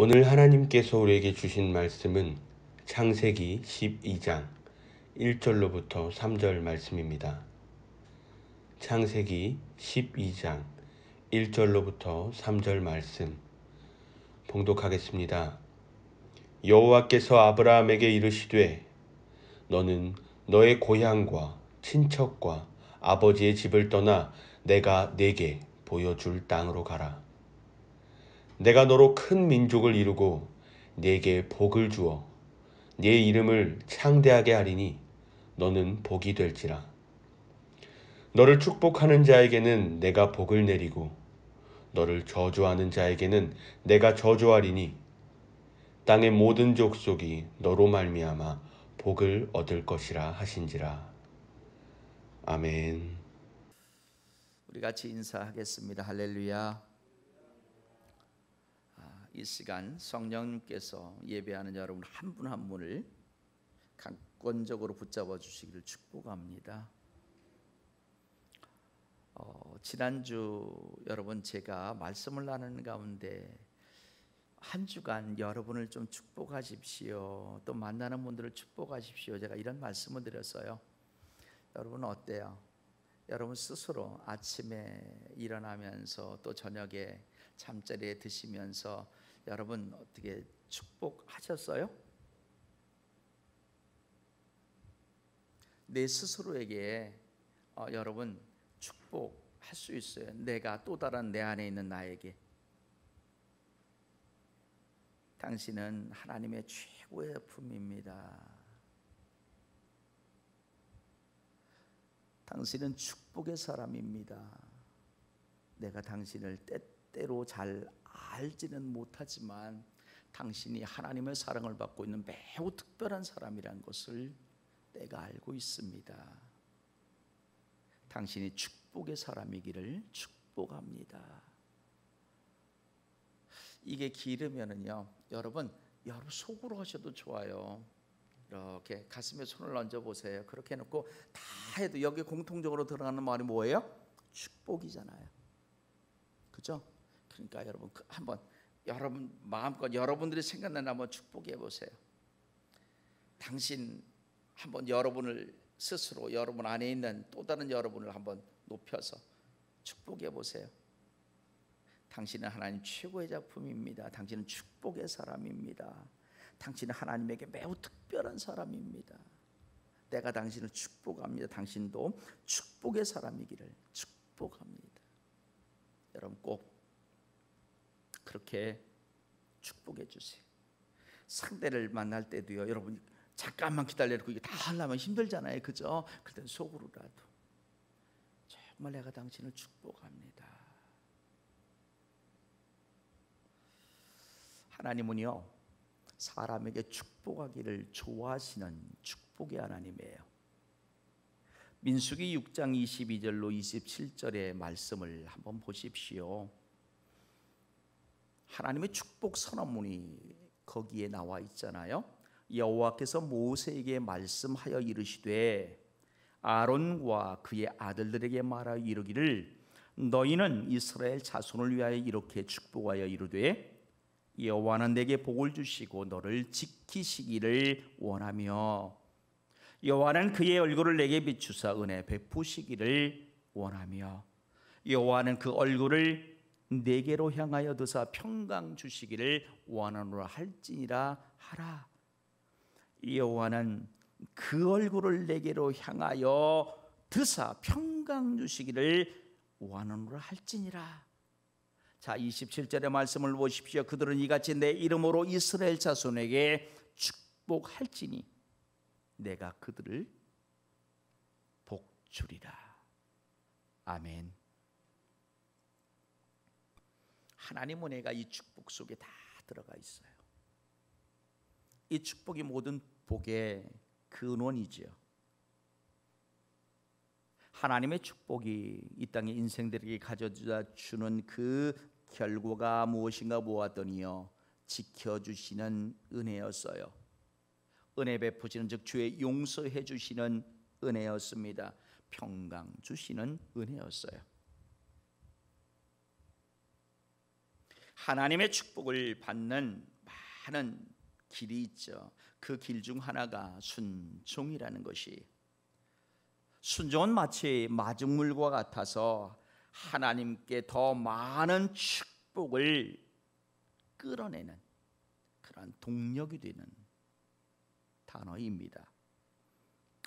오늘 하나님께서 우리에게 주신 말씀은 창세기 12장 1절로부터 3절 말씀입니다. 창세기 12장 1절로부터 3절 말씀 봉독하겠습니다. 여호와께서 아브라함에게 이르시되 너는 너의 고향과 친척과 아버지의 집을 떠나 내가 네게 보여줄 땅으로 가라. 내가 너로 큰 민족을 이루고 네게 복을 주어 네 이름을 창대하게 하리니 너는 복이 될지라. 너를 축복하는 자에게는 내가 복을 내리고 너를 저주하는 자에게는 내가 저주하리니 땅의 모든 족속이 너로 말미암아 복을 얻을 것이라 하신지라. 아멘. 우리 같이 인사하겠습니다. 할렐루야. 이 시간 성령님께서 예배하는 여러분 한 분 한 분을 강권적으로 붙잡아 주시기를 축복합니다. 지난주 여러분 제가 말씀을 나누는 가운데 한 주간 여러분을 좀 축복하십시오. 또 만나는 분들을 축복하십시오. 제가 이런 말씀을 드렸어요. 여러분 어때요? 여러분 스스로 아침에 일어나면서 또 저녁에 잠자리에 드시면서 여러분 어떻게 축복하셨어요? 내 스스로에게 여러분 축복할 수 있어요. 내가 또 다른 내 안에 있는 나에게. 당신은 하나님의 최고의 품입니다. 당신은 축복의 사람입니다. 내가 당신을 때때로 잘 알지는 못하지만 당신이 하나님의 사랑을 받고 있는 매우 특별한 사람이란 것을 내가 알고 있습니다. 당신이 축복의 사람이기를 축복합니다. 이게 길으면은요, 여러분 속으로 하셔도 좋아요. 이렇게 가슴에 손을 얹어 보세요. 그렇게 해놓고 다 해도 여기 공통적으로 들어가는 말이 뭐예요? 축복이잖아요. 그죠? 그러니까 여러분 한번 여러분 마음껏 여러분들이 생각나는 한번 축복해 보세요. 당신 한번 여러분을 스스로 여러분 안에 있는 또 다른 여러분을 한번 높여서 축복해 보세요. 당신은 하나님 최고의 작품입니다. 당신은 축복의 사람입니다. 당신은 하나님에게 매우 특별한 사람입니다. 내가 당신을 축복합니다. 당신도 축복의 사람이기를 축복합니다. 여러분 꼭 그렇게 축복해 주세요. 상대를 만날 때도요, 여러분 잠깐만 기다려놓고 이게 다 하려면 힘들잖아요, 그죠? 그럴 땐 속으로라도 정말 내가 당신을 축복합니다. 하나님은요, 사람에게 축복하기를 좋아하시는 축복의 하나님이에요. 민수기 6장 22절로 27절의 말씀을 한번 보십시오. 하나님의 축복 선언문이 거기에 나와 있잖아요. 여호와께서 모세에게 말씀하여 이르시되 아론과 그의 아들들에게 말하여 이르기를 너희는 이스라엘 자손을 위하여 이렇게 축복하여 이르되 여호와는 내게 복을 주시고 너를 지키시기를 원하며 여호와는 그의 얼굴을 내게 비추사 은혜 베푸시기를 원하며 여호와는 그 얼굴을 내게로 향하여 드사 평강 주시기를 원하노라 할지니라 하라. 여호와는 그 얼굴을 내게로 향하여 드사 평강 주시기를 원하노라 할지니라. 자, 27절의 말씀을 보십시오. 그들은 이같이 내 이름으로 이스라엘 자손에게 축복할지니 내가 그들을 복주리라. 아멘. 하나님 은혜가 이 축복 속에 다 들어가 있어요. 이 축복이 모든 복의 근원이지요. 하나님의 축복이 이 땅의 인생들에게 가져다 주는 그 결과가 무엇인가 보았더니요, 지켜주시는 은혜였어요. 은혜 베푸시는 즉 주의 용서해 주시는 은혜였습니다. 평강 주시는 은혜였어요. 하나님의 축복을 받는 많은 길이 있죠. 그 길 중 하나가 순종이라는 것이, 순종은 마치 마중물과 같아서 하나님께 더 많은 축복을 끌어내는 그런 동력이 되는 단어입니다.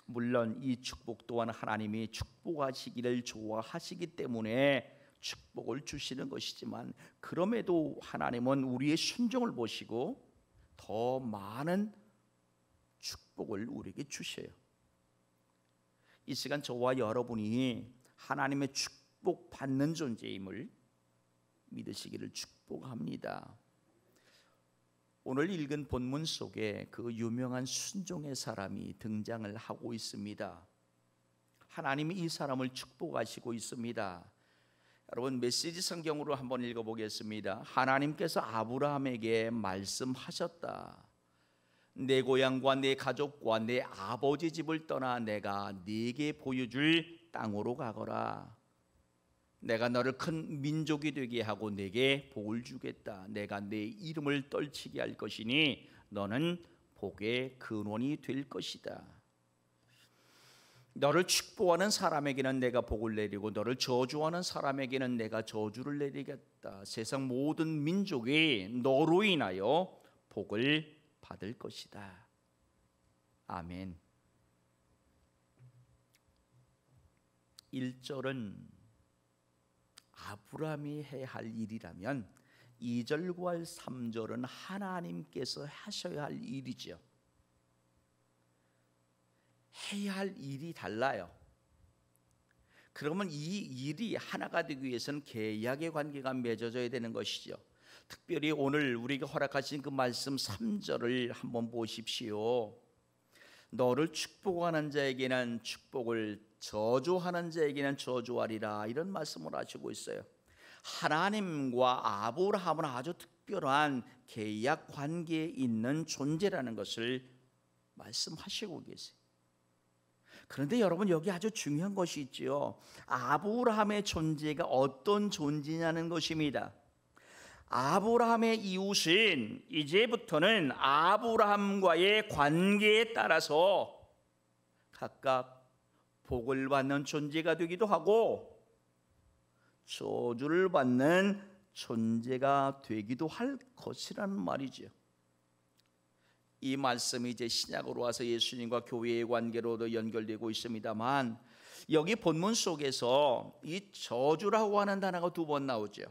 물론 이 축복 또한 하나님이 축복하시기를 좋아하시기 때문에 축복을 주시는 것이지만, 그럼에도 하나님은 우리의 순종을 보시고 더 많은 축복을 우리에게 주셔요. 이 시간 저와 여러분이 하나님의 축복받는 존재임을 믿으시기를 축복합니다. 오늘 읽은 본문 속에 그 유명한 순종의 사람이 등장을 하고 있습니다. 하나님이 이 사람을 축복하시고 있습니다. 여러분, 메시지 성경으로 한번 읽어보겠습니다. 하나님께서 아브라함에게 말씀하셨다. 내 고향과 내 가족과 내 아버지 집을 떠나 내가 네게 보여줄 땅으로 가거라. 내가 너를 큰 민족이 되게 하고 내게 복을 주겠다. 내가 내 이름을 떨치게 할 것이니 너는 복의 근원이 될 것이다. 너를 축복하는 사람에게는 내가 복을 내리고 너를 저주하는 사람에게는 내가 저주를 내리겠다. 세상 모든 민족이 너로 인하여 복을 받을 것이다. 아멘. 1절은 아브라함이 해야 할 일이라면 2절과 3절은 하나님께서 하셔야 할 일이죠. 해야 할 일이 달라요. 그러면 이 일이 하나가 되기 위해서는 계약의 관계가 맺어져야 되는 것이죠. 특별히 오늘 우리에게 허락하신 그 말씀 3절을 한번 보십시오. 너를 축복하는 자에게는 축복을, 저주하는 자에게는 저주하리라, 이런 말씀을 하시고 있어요. 하나님과 아브라함은 아주 특별한 계약 관계에 있는 존재라는 것을 말씀하시고 계세요. 그런데 여러분, 여기 아주 중요한 것이 있지요. 아브라함의 존재가 어떤 존재냐는 것입니다. 아브라함의 이웃은 이제부터는 아브라함과의 관계에 따라서 각각 복을 받는 존재가 되기도 하고 저주를 받는 존재가 되기도 할 것이라는 말이죠. 이 말씀이 이제 신약으로 와서 예수님과 교회의 관계로도 연결되고 있습니다만, 여기 본문 속에서 이 저주라고 하는 단어가 2번 나오죠.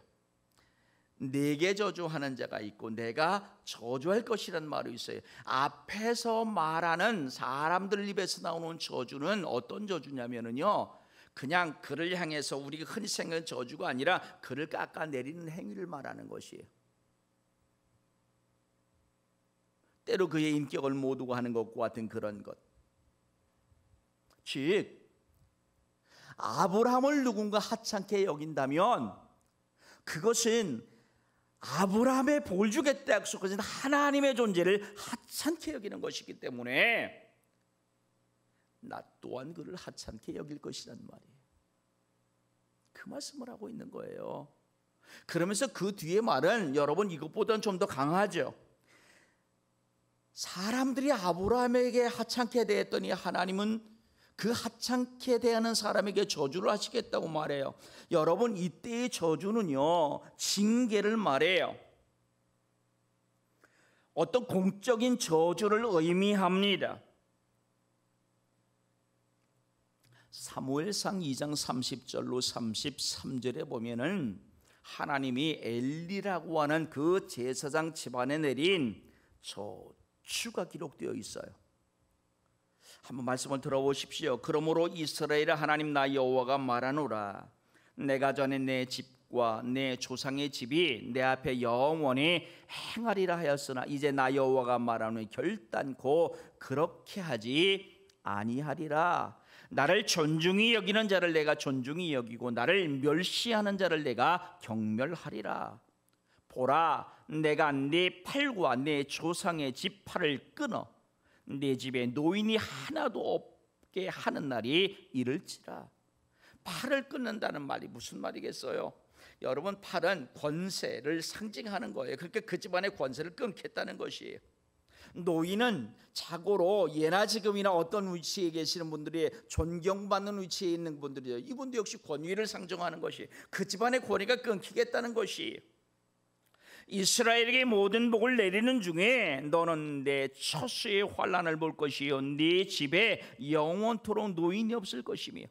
내게 저주하는 자가 있고 내가 저주할 것이라는 말이 있어요. 앞에서 말하는 사람들 입에서 나오는 저주는 어떤 저주냐면요, 그냥 그를 향해서 우리가 흔히 생각하는 저주가 아니라 그를 깎아내리는 행위를 말하는 것이에요. 때로 그의 인격을 모두가 하는 것과 같은 그런 것. 즉, 아브라함을 누군가 하찮게 여긴다면 그것은 아브라함의 복을 주겠다 약속하신 하나님의 존재를 하찮게 여기는 것이기 때문에 나 또한 그를 하찮게 여길 것이란 말이에요. 그 말씀을 하고 있는 거예요. 그러면서 그 뒤에 말은 여러분 이것보다는 좀 더 강하죠. 사람들이 아브라함에게 하찮게 대했더니 하나님은 그 하찮게 대하는 사람에게 저주를 하시겠다고 말해요. 여러분, 이때의 저주는요, 징계를 말해요. 어떤 공적인 저주를 의미합니다. 사무엘상 2장 30절로 33절에 보면은 하나님이 엘리라고 하는 그 제사장 집안에 내린 저주가 기록되어 있어요. 한번 말씀을 들어보십시오. 그러므로 이스라엘 하나님 나 여호와가 말하노라. 내가 전에 내 집과 내 조상의 집이 내 앞에 영원히 행하리라 하였으나 이제 나 여호와가 말하노니 결단코 그렇게 하지 아니하리라. 나를 존중히 여기는 자를 내가 존중히 여기고 나를 멸시하는 자를 내가 경멸하리라. 보라, 내가 네 팔과 내 조상의 집 팔을 끊어 내 집에 노인이 하나도 없게 하는 날이 이를지라. 팔을 끊는다는 말이 무슨 말이겠어요? 여러분 팔은 권세를 상징하는 거예요. 그러니까 그 집안의 권세를 끊겠다는 것이에요. 노인은 자고로 예나 지금이나 어떤 위치에 계시는 분들이 존경받는 위치에 있는 분들이죠. 이분도 역시 권위를 상징하는 것이 그 집안의 권위가 끊기겠다는 것이 이스라엘에게 모든 복을 내리는 중에 너는 내 처수의 환난을 볼 것이요 네 집에 영원토록 노인이 없을 것이며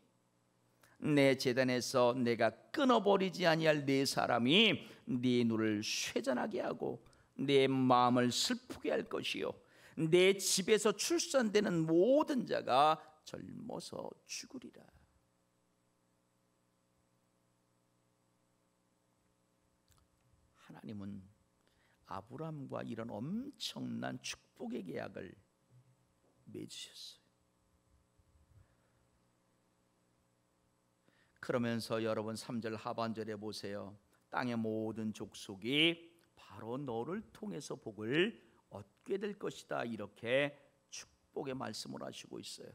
내 제단에서 내가 끊어버리지 아니할 네 사람이 네 눈을 쇠잔하게 하고 내 마음을 슬프게 할 것이요 내 집에서 출산되는 모든 자가 젊어서 죽으리라. 하나님은 아브라함과 이런 엄청난 축복의 계약을 맺으셨어요. 그러면서 여러분 3절 하반절에 보세요. 땅의 모든 족속이 바로 너를 통해서 복을 얻게 될 것이다. 이렇게 축복의 말씀을 하시고 있어요.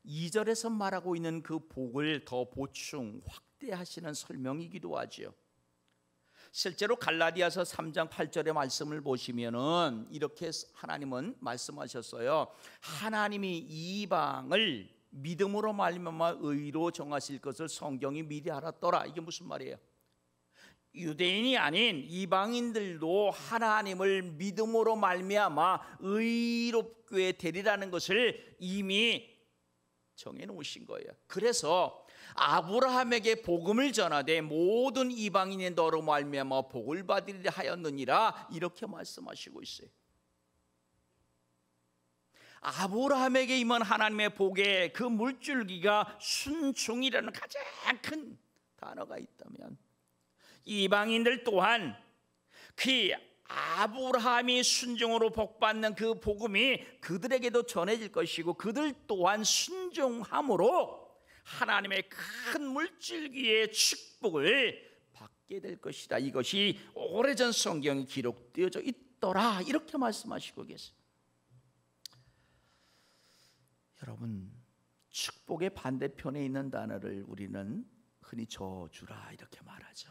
2절에서 말하고 있는 그 복을 더 보충 확대하시는 설명이기도 하죠. 실제로 갈라디아서 3장 8절의 말씀을 보시면은 이렇게 하나님은 말씀하셨어요. 하나님이 이방을 믿음으로 말미암아 의로 정하실 것을 성경이 미리 알았더라. 이게 무슨 말이에요? 유대인이 아닌 이방인들도 하나님을 믿음으로 말미암아 의롭게 되리라는 것을 이미 정해 놓으신 거예요. 그래서 아브라함에게 복음을 전하되 모든 이방인이 너로 말미암아 복을 받으리라 하였느니라 이렇게 말씀하시고 있어요. 아브라함에게 임한 하나님의 복의 그 물줄기가 순종이라는 가장 큰 단어가 있다면 이방인들 또한 그 아브라함이 순종으로 복받는 그 복음이 그들에게도 전해질 것이고 그들 또한 순종함으로 하나님의 큰 물줄기의 축복을 받게 될 것이다. 이것이 오래전 성경에 기록되어져 있더라. 이렇게 말씀하시고 계세요. 여러분, 축복의 반대편에 있는 단어를 우리는 흔히 저주라 이렇게 말하죠.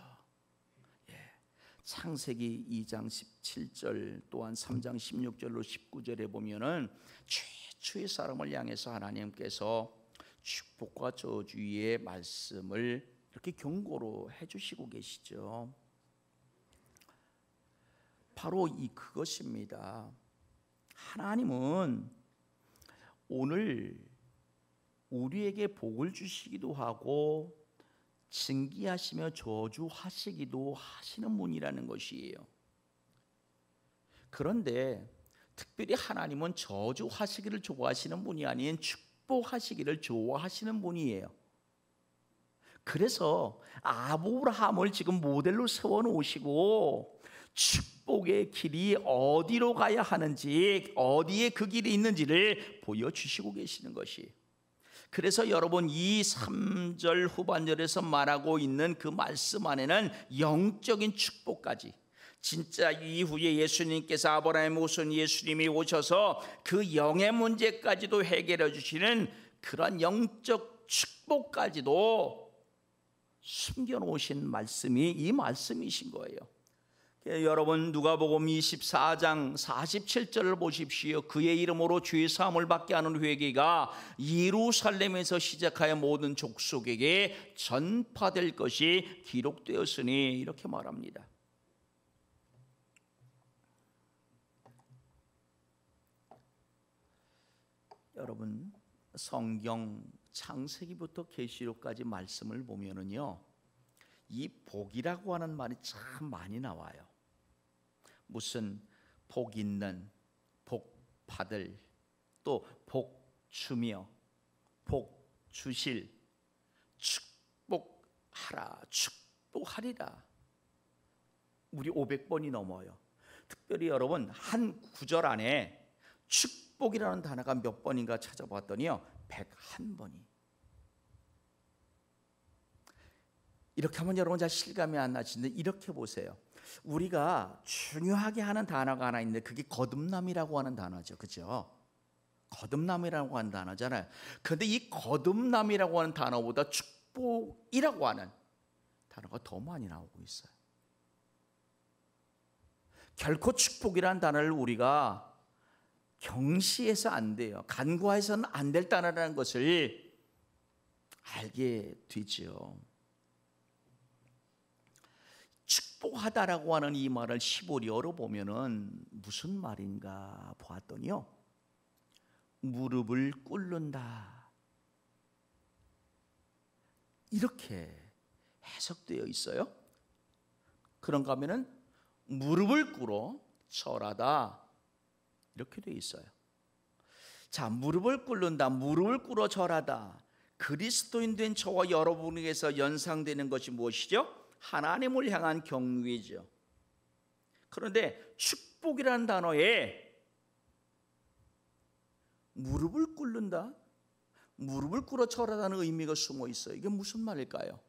창세기 2장 17절 또한 3장 16절로 19절에 보면은 최초의 사람을 향해서 하나님께서 축복과 저주의 말씀을 이렇게 경고로 해주시고 계시죠. 바로 그것입니다. 하나님은 오늘 우리에게 복을 주시기도 하고 징계하시며 저주하시기도 하시는 분이라는 것이에요. 그런데 특별히 하나님은 저주하시기를 좋아하시는 분이 아닌 축복하시기를 좋아하시는 분이에요. 그래서 아브라함을 지금 모델로 세워놓으시고 축복의 길이 어디로 가야 하는지 어디에 그 길이 있는지를 보여주시고 계시는 것이에요. 그래서 여러분 이 3절 후반절에서 말하고 있는 그 말씀 안에는 영적인 축복까지 진짜 이후에 예수님께서 아브라함의 후손 예수님이 오셔서 그 영의 문제까지도 해결해 주시는 그런 영적 축복까지도 숨겨놓으신 말씀이 이 말씀이신 거예요. 여러분 누가복음 24장 47절을 보십시오. 그의 이름으로 죄 사함을 받게 하는 회개가 예루살렘에서 시작하여 모든 족속에게 전파될 것이 기록되었으니 이렇게 말합니다. 여러분 성경 창세기부터 계시록까지 말씀을 보면은요, 이 복이라고 하는 말이 참 많이 나와요. 무슨 복 있는, 복 받을, 또 복 주며, 복 주실, 축복하라, 축복하리라. 우리 500번이 넘어요. 특별히 여러분 한 구절 안에 축복이라는 단어가 몇 번인가 찾아봤더니요 101번이. 이렇게 하면 여러분 잘 실감이 안 나시는데 이렇게 보세요. 우리가 중요하게 하는 단어가 하나 있는데 그게 거듭남이라고 하는 단어죠. 그죠? 거듭남이라고 하는 단어잖아요. 그런데 이 거듭남이라고 하는 단어보다 축복이라고 하는 단어가 더 많이 나오고 있어요. 결코 축복이라는 단어를 우리가 경시해서 안 돼요. 간과해서는 안 될 단어라는 것을 알게 되죠. 축복하다라고 하는 이 말을 시보리 열어보면은 무슨 말인가 보았더니요, 무릎을 꿇는다, 이렇게 해석되어 있어요. 그런가 하면은 무릎을 꿇어 절하다, 이렇게 되어 있어요. 자, 무릎을 꿇는다, 무릎을 꿇어 절하다. 그리스도인 된 저와 여러분에게서 연상되는 것이 무엇이죠? 하나님을 향한 경외죠. 그런데 축복이라는 단어에 무릎을 꿇는다, 무릎을 꿇어 절하다는 의미가 숨어 있어요. 이게 무슨 말일까요?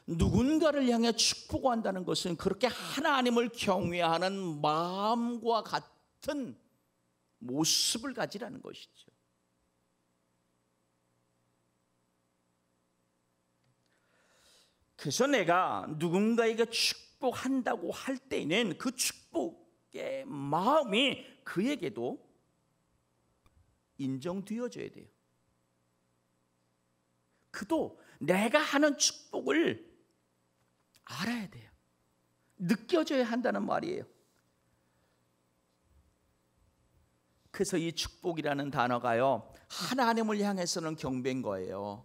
누군가를 향해 축복한다는 것은 그렇게 하나님을 경외하는 마음과 같은 모습을 가지라는 것이죠. 그래서 내가 누군가에게 축복한다고 할 때에는 그 축복의 마음이 그에게도 인정되어져야 돼요. 그도 내가 하는 축복을 알아야 돼요. 느껴져야 한다는 말이에요. 그래서 이 축복이라는 단어가요, 하나님을 향해서는 경배인 거예요.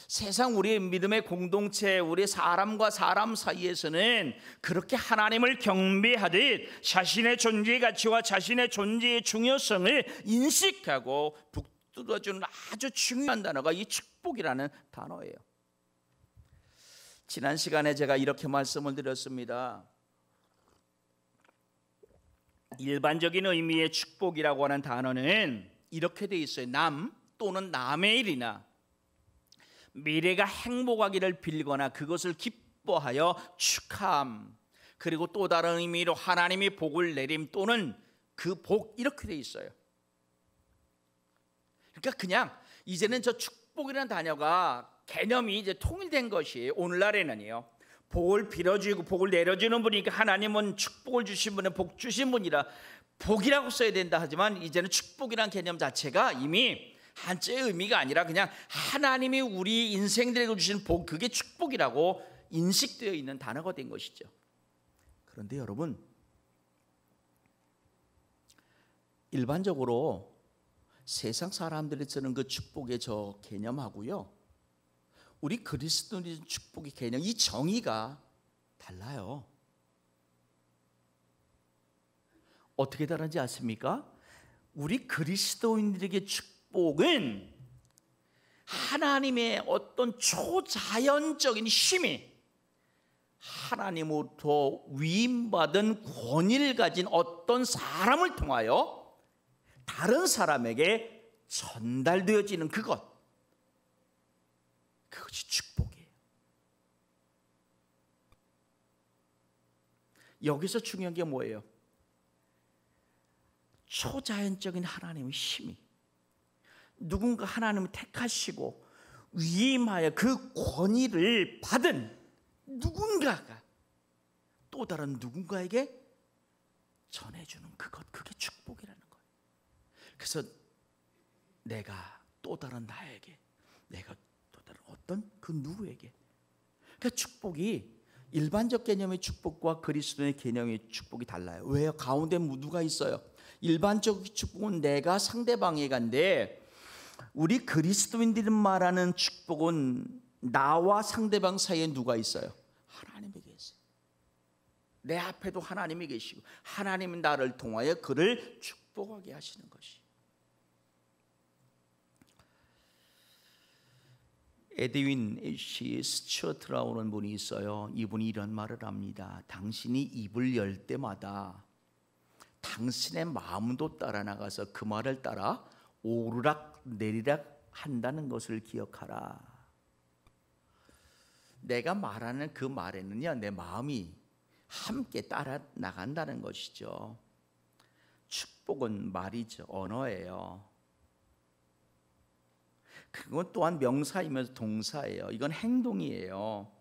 세상 우리 믿음의 공동체, 우리 사람과 사람 사이에서는 그렇게 하나님을 경배하듯 자신의 존재의 가치와 자신의 존재의 중요성을 인식하고 붙들어주는 아주 중요한 단어가 이 축복이라는 단어예요. 지난 시간에 제가 이렇게 말씀을 드렸습니다. 일반적인 의미의 축복이라고 하는 단어는 이렇게 돼 있어요. 남 또는 남의 일이나 미래가 행복하기를 빌거나 그것을 기뻐하여 축하함, 그리고 또 다른 의미로 하나님이 복을 내림 또는 그 복, 이렇게 돼 있어요. 그러니까 그냥 이제는 저 축복이라는 단어가 개념이 이제 통일된 것이 오늘날에는요, 복을 빌어주고 복을 내려주는 분이니까 하나님은 축복을 주신 분은 복 주신 분이라 복이라고 써야 된다 하지만, 이제는 축복이라는 개념 자체가 이미 한자의 의미가 아니라 그냥 하나님이 우리 인생들에게 주신 복, 그게 축복이라고 인식되어 있는 단어가 된 것이죠. 그런데 여러분, 일반적으로 세상 사람들이 쓰는 그 축복의 저 개념하고요, 우리 그리스도인의 축복의 개념, 이 정의가 달라요. 어떻게 다른지 아십니까? 우리 그리스도인들에게 축복은 하나님의 어떤 초자연적인 힘이, 하나님으로부터 위임받은 권위를 가진 어떤 사람을 통하여 다른 사람에게 전달되어지는 그것이 축복이에요. 여기서 중요한 게 뭐예요? 초자연적인 하나님의 힘이 누군가 하나님을 택하시고 위임하여 그 권위를 받은 누군가가 또 다른 누군가에게 전해주는 그것, 그게 축복이라는 거예요. 그래서 내가 또 다른 나에게, 내가 또 다른 어떤 그 누구에게, 그러니까 축복이 일반적 개념의 축복과 그리스도의 개념의 축복이 달라요. 왜요? 가운데 누가 있어요? 일반적 축복은 내가 상대방에게인데, 우리 그리스도인들이 말하는 축복은 나와 상대방 사이에 누가 있어요? 하나님이 계세요. 내 앞에도 하나님이 계시고 하나님은 나를 통하여 그를 축복하게 하시는 것이. 에드윈 H. 스튜어트라는 분이 있어요. 이분이 이런 말을 합니다. 당신이 입을 열 때마다 당신의 마음도 따라 나가서 그 말을 따라 오르락 내리락 한다는 것을 기억하라. 내가 말하는 그 말에는요, 내 마음이 함께 따라 나간다는 것이죠. 축복은 말이죠, 언어예요. 그건 또한 명사이면서 동사예요. 이건 행동이에요.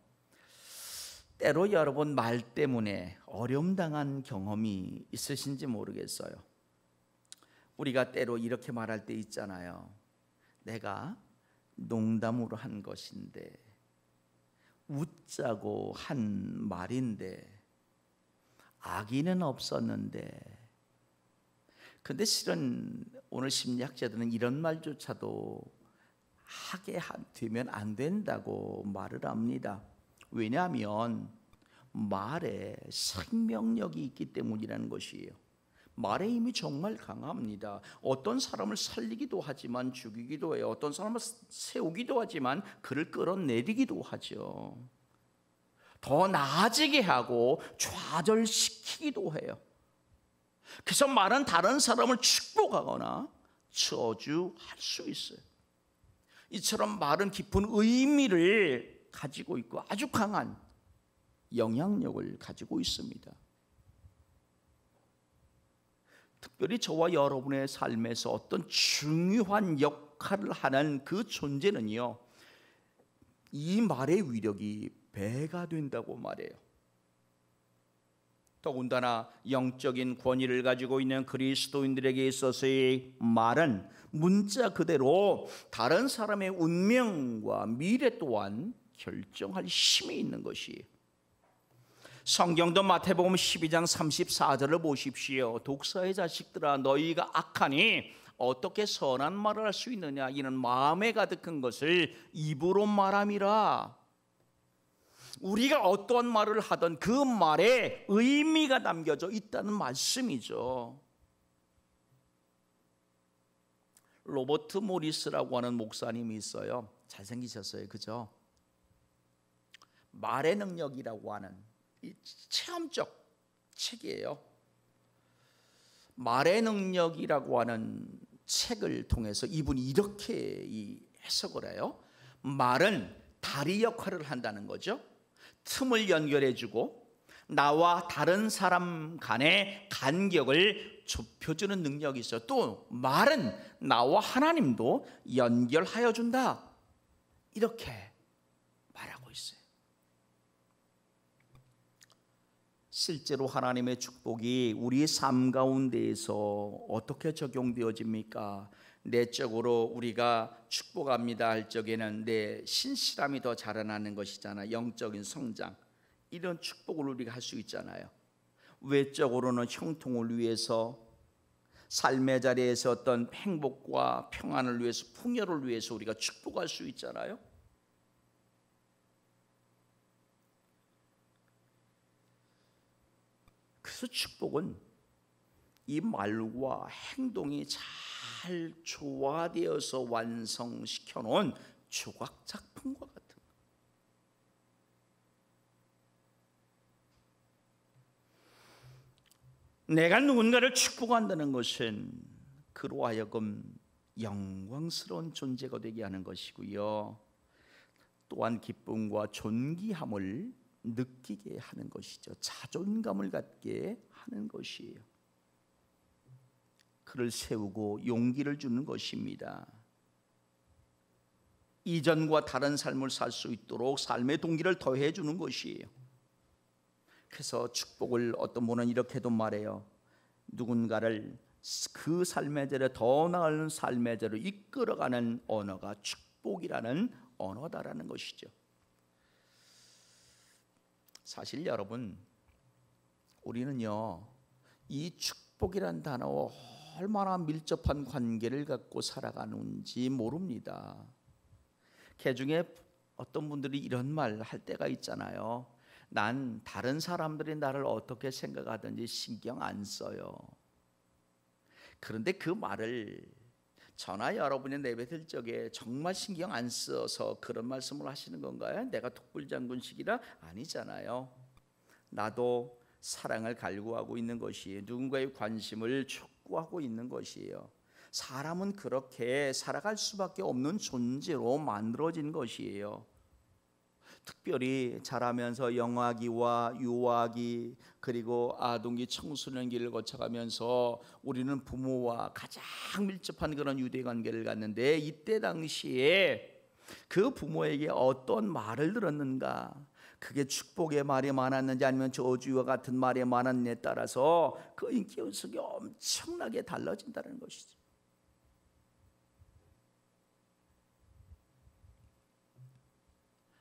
때로 여러분 말 때문에 어려움 당한 경험이 있으신지 모르겠어요. 우리가 때로 이렇게 말할 때 있잖아요. 내가 농담으로 한 것인데, 웃자고 한 말인데, 악의는 없었는데. 근데 실은 오늘 심리학자들은 이런 말조차도 하게 되면 안 된다고 말을 합니다. 왜냐하면 말에 생명력이 있기 때문이라는 것이에요. 말의 힘이 정말 강합니다. 어떤 사람을 살리기도 하지만 죽이기도 해요. 어떤 사람을 세우기도 하지만 그를 끌어내리기도 하죠. 더 나아지게 하고 좌절시키기도 해요. 그래서 말은 다른 사람을 축복하거나 저주할 수 있어요. 이처럼 말은 깊은 의미를 가지고 있고 아주 강한 영향력을 가지고 있습니다. 특별히 저와 여러분의 삶에서 어떤 중요한 역할을 하는 그 존재는요, 이 말의 위력이 배가 된다고 말해요. 더군다나 영적인 권위를 가지고 있는 그리스도인들에게 있어서의 말은 문자 그대로 다른 사람의 운명과 미래 또한 결정할 힘이 있는 것이에요. 성경도 마태복음 12장 34절을 보십시오. 독사의 자식들아, 너희가 악하니 어떻게 선한 말을 할 수 있느냐? 이는 마음에 가득한 것을 입으로 말함이라. 우리가 어떠한 말을 하든 그 말에 의미가 담겨져 있다는 말씀이죠. 로버트 모리스라고 하는 목사님이 있어요. 잘생기셨어요, 그죠? 말의 능력이라고 하는 이 체험적 책이에요. 말의 능력이라고 하는 책을 통해서 이분이 이렇게 해석을 해요. 말은 다리 역할을 한다는 거죠. 틈을 연결해주고 나와 다른 사람 간의 간격을 좁혀주는 능력이 있어요. 또 말은 나와 하나님도 연결하여 준다, 이렇게 말하고 있어요. 실제로 하나님의 축복이 우리의 삶 가운데에서 어떻게 적용되어집니까? 내적으로 우리가 축복합니다 할 적에는 내 신실함이 더 자라나는 것이잖아요. 영적인 성장, 이런 축복을 우리가 할 수 있잖아요. 외적으로는 형통을 위해서, 삶의 자리에서 어떤 행복과 평안을 위해서, 풍요를 위해서 우리가 축복할 수 있잖아요. 그래서 축복은 이 말과 행동이 잘 조화되어서 완성시켜 놓은 조각 작품과 같은 거예요. 내가 누군가를 축복한다는 것은 그로 하여금 영광스러운 존재가 되게 하는 것이고요, 또한 기쁨과 존귀함을 느끼게 하는 것이죠. 자존감을 갖게 하는 것이에요. 그를 세우고 용기를 주는 것입니다. 이전과 다른 삶을 살 수 있도록 삶의 동기를 더해 주는 것이에요. 그래서 축복을 어떤 분은 이렇게도 말해요. 누군가를 그 삶의 자리에 더 나은 삶의 자리로 이끌어가는 언어가 축복이라는 언어다라는 것이죠. 사실 여러분, 우리는요, 이 축복이란 단어와 얼마나 밀접한 관계를 갖고 살아가는지 모릅니다. 그중에 어떤 분들이 이런 말 할 때가 있잖아요. 난 다른 사람들이 나를 어떻게 생각하든지 신경 안 써요. 그런데 그 말을 저나 여러분이 내뱉을 적에 정말 신경 안 써서 그런 말씀을 하시는 건가요? 내가 독불장군식이라? 아니잖아요. 나도 사랑을 갈구하고 있는 것이에요. 누군가의 관심을 촉구하고 있는 것이에요. 사람은 그렇게 살아갈 수밖에 없는 존재로 만들어진 것이에요. 특별히 자라면서 영아기와 유아기 그리고 아동기 청소년기를 거쳐가면서 우리는 부모와 가장 밀접한 그런 유대관계를 갖는데, 이때 당시에 그 부모에게 어떤 말을 들었는가, 그게 축복의 말이 많았는지 아니면 저주와 같은 말이 많았느냐에 따라서 그 인기 연속이 엄청나게 달라진다는 것이죠.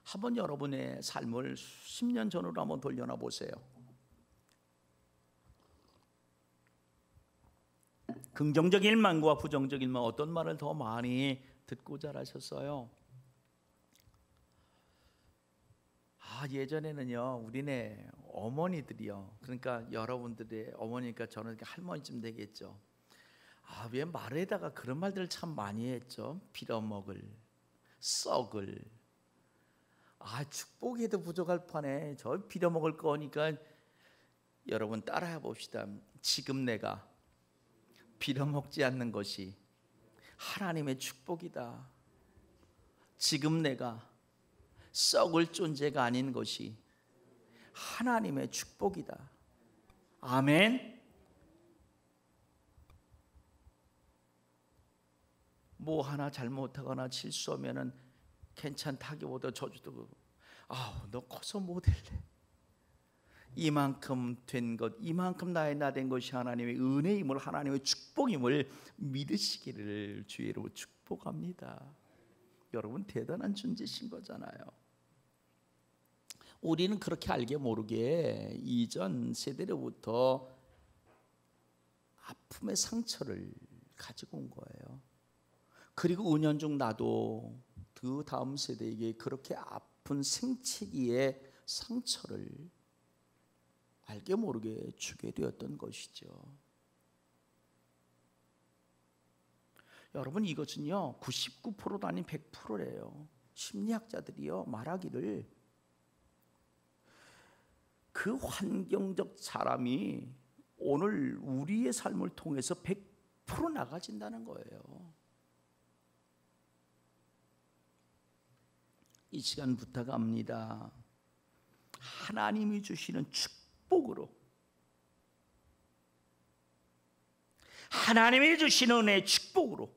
한번 여러분의 삶을 10년 전으로 한번 돌려놔 보세요. 긍정적인 말과 부정적인 말, 어떤 말을 더 많이 듣고 자라셨어요? 예전에는요, 우리네 어머니들이요, 그러니까 여러분들의 어머니니까 저는 할머니쯤 되겠죠. 왜 말에다가 그런 말들을 참 많이 했죠. 빌어먹을, 썩을. 축복에도 부족할 판에 저 빌어먹을 거니까 여러분 따라해 봅시다. 지금 내가 빌어먹지 않는 것이 하나님의 축복이다. 지금 내가 썩을 존재가 아닌 것이 하나님의 축복이다. 아멘. 뭐 하나 잘못하거나 실수하면은 괜찮다기보다 저주도, 너 커서 못할래. 이만큼 된 것, 이만큼 나의 나 된 것이 하나님의 은혜임을, 하나님의 축복임을 믿으시기를 주의 이름으로 축복합니다. 여러분 대단한 존재신 거잖아요. 우리는 그렇게 알게 모르게 이전 세대로부터 아픔의 상처를 가지고 온 거예요. 그리고 은연중 나도 그 다음 세대에게 그렇게 아픈 생채기의 상처를 알게 모르게 주게 되었던 것이죠. 여러분, 이것은요 99%도 아닌 100%래요. 심리학자들이요 말하기를, 그 환경적 사람이 오늘 우리의 삶을 통해서 100% 나가진다는 거예요. 이 시간 부탁합니다. 하나님이 주시는 축복으로, 하나님이 주시는 은혜의 축복으로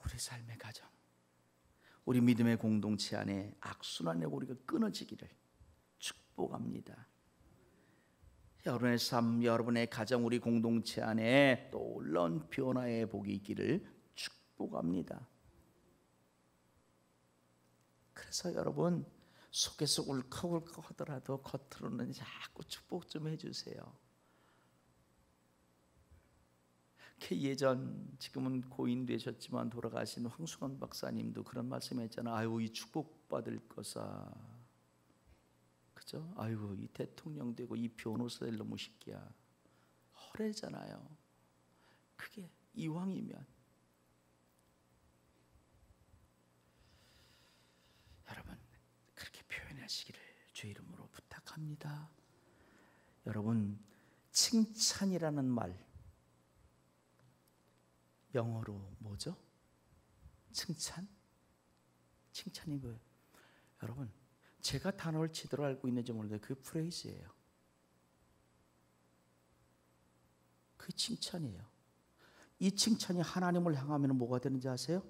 우리 삶의 가정, 우리 믿음의 공동체 안에 악순환의 고리가 끊어지기를 축복합니다. 여러분의 삶, 여러분의 가정, 우리 공동체 안에 놀라운 변화의 복이 있기를 축복합니다. 그래서 여러분 속에서 울컥울컥 하더라도 겉으로는 자꾸 축복 좀 해주세요. 예전, 지금은 고인 되셨지만 돌아가신 황수건 박사님도 그런 말씀했잖아요. 아유, 이 축복 받을 거사, 그죠? 아유, 이 대통령 되고 이 변호사 될 놈의 새끼야, 허래잖아요. 그게 이왕이면 여러분 그렇게 표현하시기를 주의 이름으로 부탁합니다. 여러분, 칭찬이라는 말 영어로 뭐죠? 칭찬? 칭찬이 뭐예요? 여러분, 제가 단어를 제대로 알고 있는지 모르는데 그 프레이즈예요. 그 칭찬이에요. 이 칭찬이 하나님을 향하면 뭐가 되는지 아세요?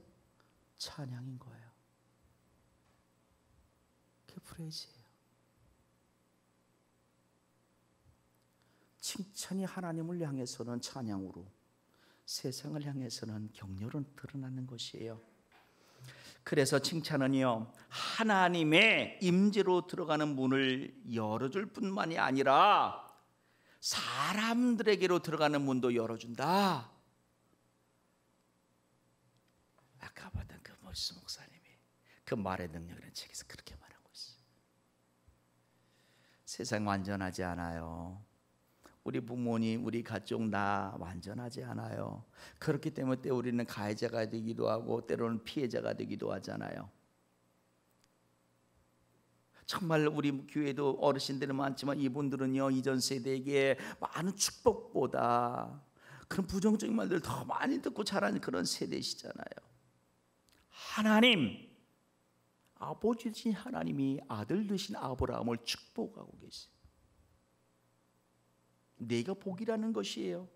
찬양인 거예요. 그 프레이즈예요. 칭찬이 하나님을 향해서는 찬양으로, 세상을 향해서는 격려로 드러나는 것이에요. 그래서 칭찬은요 하나님의 임재로 들어가는 문을 열어줄 뿐만이 아니라 사람들에게로 들어가는 문도 열어준다. 아까 봤던 그 모스 목사님이 그 말의 능력이라는 책에서 그렇게 말하고 있어요. 세상 완전하지 않아요. 우리 부모님, 우리 가족, 나 완전하지 않아요. 그렇기 때문에 우리는 가해자가 되기도 하고 때로는 피해자가 되기도 하잖아요. 정말 우리 교회도 어르신들은 많지만 이분들은요 이전 세대에게 많은 축복보다 그런 부정적인 말들 더 많이 듣고 자란 그런 세대시잖아요. 하나님, 아버지신 하나님이 아들 되신 아브라함을 축복하고 계세요. 내가 복이라는 것이에요.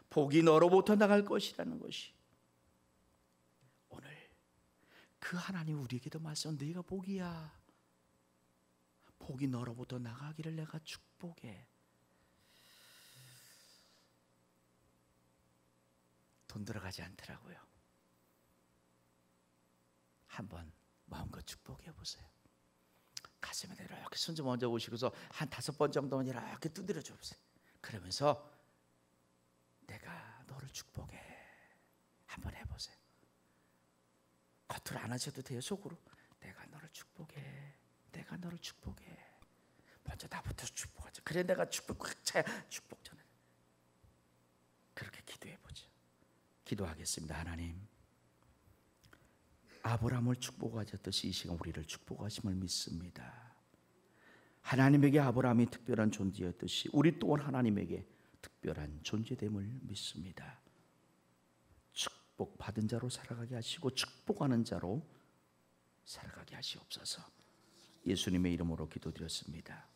복이 너로부터 나갈 것이라는 것이. 오늘 그 하나님 우리에게도 말씀, 네가 복이야. 복이 너로부터 나가기를 내가 축복해. 돈 들어가지 않더라고요. 한번 마음껏 축복해 보세요. 가슴에 이렇게 손 좀 얹어 보시고서 한 5번 정도만 이렇게 두드려 줘 보세요. 그러면서 내가 너를 축복해. 한번 해보세요. 겉으로 안 하셔도 돼요. 속으로 내가 너를 축복해. 내가 너를 축복해. 먼저 나부터 축복하죠. 그래 내가 축복 꽉 차야 축복 전에. 그렇게 기도해 보죠. 기도하겠습니다. 하나님, 아브라함을 축복하셨듯이 이 시간 우리를 축복하심을 믿습니다. 하나님에게 아브라함이 특별한 존재였듯이 우리 또한 하나님에게 특별한 존재됨을 믿습니다. 축복받은 자로 살아가게 하시고 축복하는 자로 살아가게 하시옵소서. 예수님의 이름으로 기도드렸습니다.